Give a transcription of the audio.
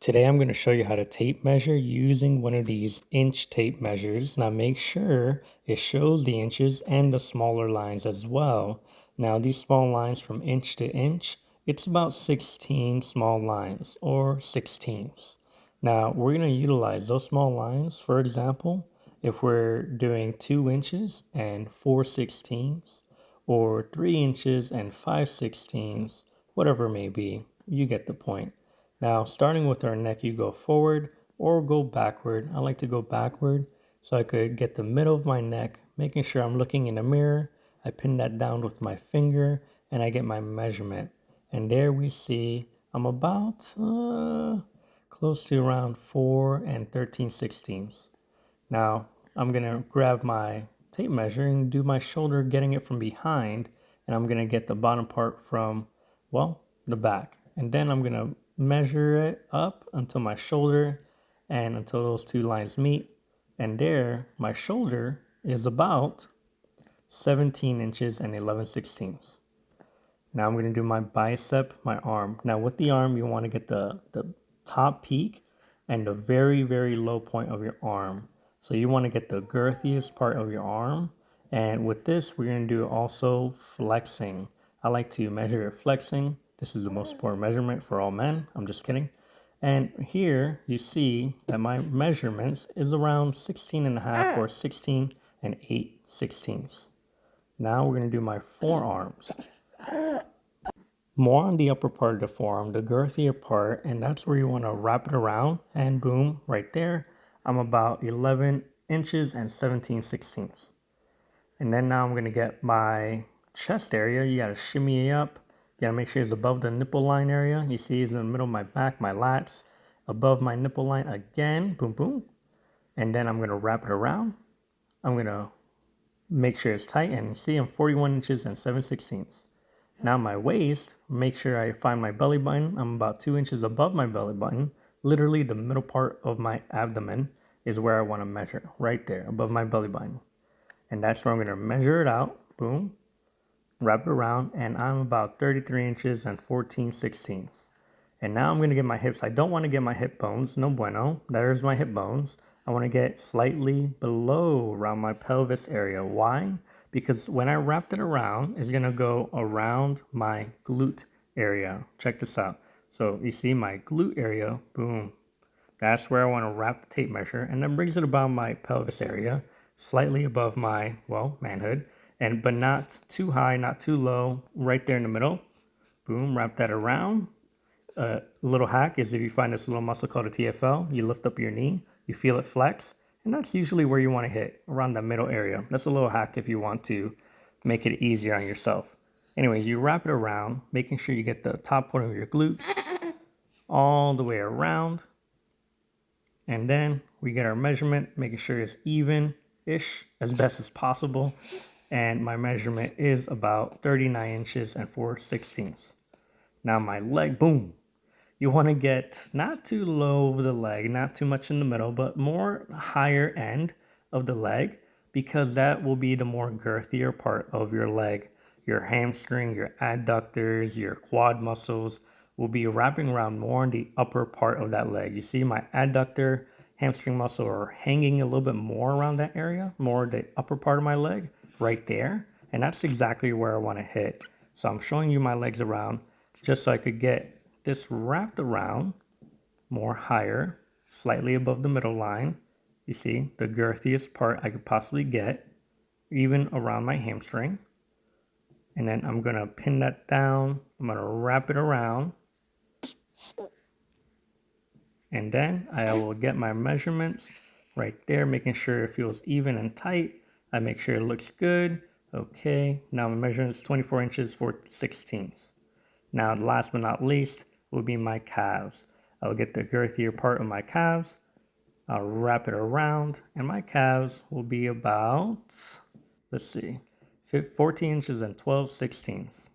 Today I'm going to show you how to tape measure using one of these inch tape measures. Now make sure it shows the inches and the smaller lines as well. Now these small lines from inch to inch, it's about 16 small lines or 16ths. Now we're going to utilize those small lines. For example, if we're doing 2 inches and 4/16ths or 3 inches and 5/16ths, whatever it may be, you get the point. Now, starting with our neck, you go forward or go backward. I like to go backward so I could get the middle of my neck, making sure I'm looking in the mirror. I pin that down with my finger and I get my measurement. And there we see I'm about close to around 4 and 13/16ths. Now, I'm going to grab my tape measure and do my shoulder, getting it from behind. And I'm going to get the bottom part from, well, the back. And then I'm going to measure it up until my shoulder and until those two lines meet. And there, my shoulder is about 17 inches and 11/16ths. Now I'm going to do my bicep, my arm. Now with the arm, you want to get the top peak and the very, very low point of your arm. So you want to get the girthiest part of your arm. And with this, we're going to do also flexing. I like to measure flexing. This is the most important measurement for all men. I'm just kidding. And here you see that my measurements is around 16 and a half or 16 and 8/16ths. Now we're going to do my forearms. More on the upper part of the forearm, the girthier part, and that's where you want to wrap it around, and boom, right there, I'm about 11 inches and 17/16ths. And then now I'm going to get my chest area. You got to shimmy it up. You got to make sure it's above the nipple line area. You see it's in the middle of my back, my lats, above my nipple line again, boom, boom. And then I'm going to wrap it around. I'm going to make sure it's tight, and you see I'm 41 inches and 7/16ths. Now my waist, make sure I find my belly button. I'm about 2 inches above my belly button. Literally the middle part of my abdomen is where I want to measure, right there above my belly button. And that's where I'm going to measure it out. Boom. Wrap it around, and I'm about 33 inches and 14/16ths. And now I'm going to get my hips. I don't want to get my hip bones. No bueno. There's my hip bones. I want to get slightly below around my pelvis area. Why? Because when I wrapped it around, it's going to go around my glute area. Check this out. So you see my glute area, boom. That's where I want to wrap the tape measure, and then brings it about my pelvis area, slightly above my, well, manhood, but not too high, not too low, right there in the middle. Boom, wrap that around. A little hack is if you find this little muscle called a TFL, you lift up your knee, you feel it flex, and that's usually where you want to hit, around that middle area. That's a little hack if you want to make it easier on yourself. Anyways, you wrap it around, making sure you get the top part of your glutes all the way around. And then we get our measurement, making sure it's even-ish as best as possible. And my measurement is about 39 inches and 4/16ths. Now my leg, boom. You want to get not too low over the leg, not too much in the middle, but more higher end of the leg, because that will be the more girthier part of your leg. Your hamstring, your adductors, your quad muscles will be wrapping around more in the upper part of that leg. You see my adductor, hamstring muscle are hanging a little bit more around that area, more the upper part of my leg, right there. And that's exactly where I want to hit. So I'm showing you my legs around just so I could get this wrapped around more higher, slightly above the middle line. You see, the girthiest part I could possibly get, even around my hamstring. And then I'm going to pin that down. I'm going to wrap it around. And then I will get my measurements right there, making sure it feels even and tight. I make sure it looks good. Okay, now my measurement is 24 inches 4/16ths. Now, last but not least, will be my calves. I'll get the girthier part of my calves. I'll wrap it around, and my calves will be about, let's see, 14 inches and 12/16ths.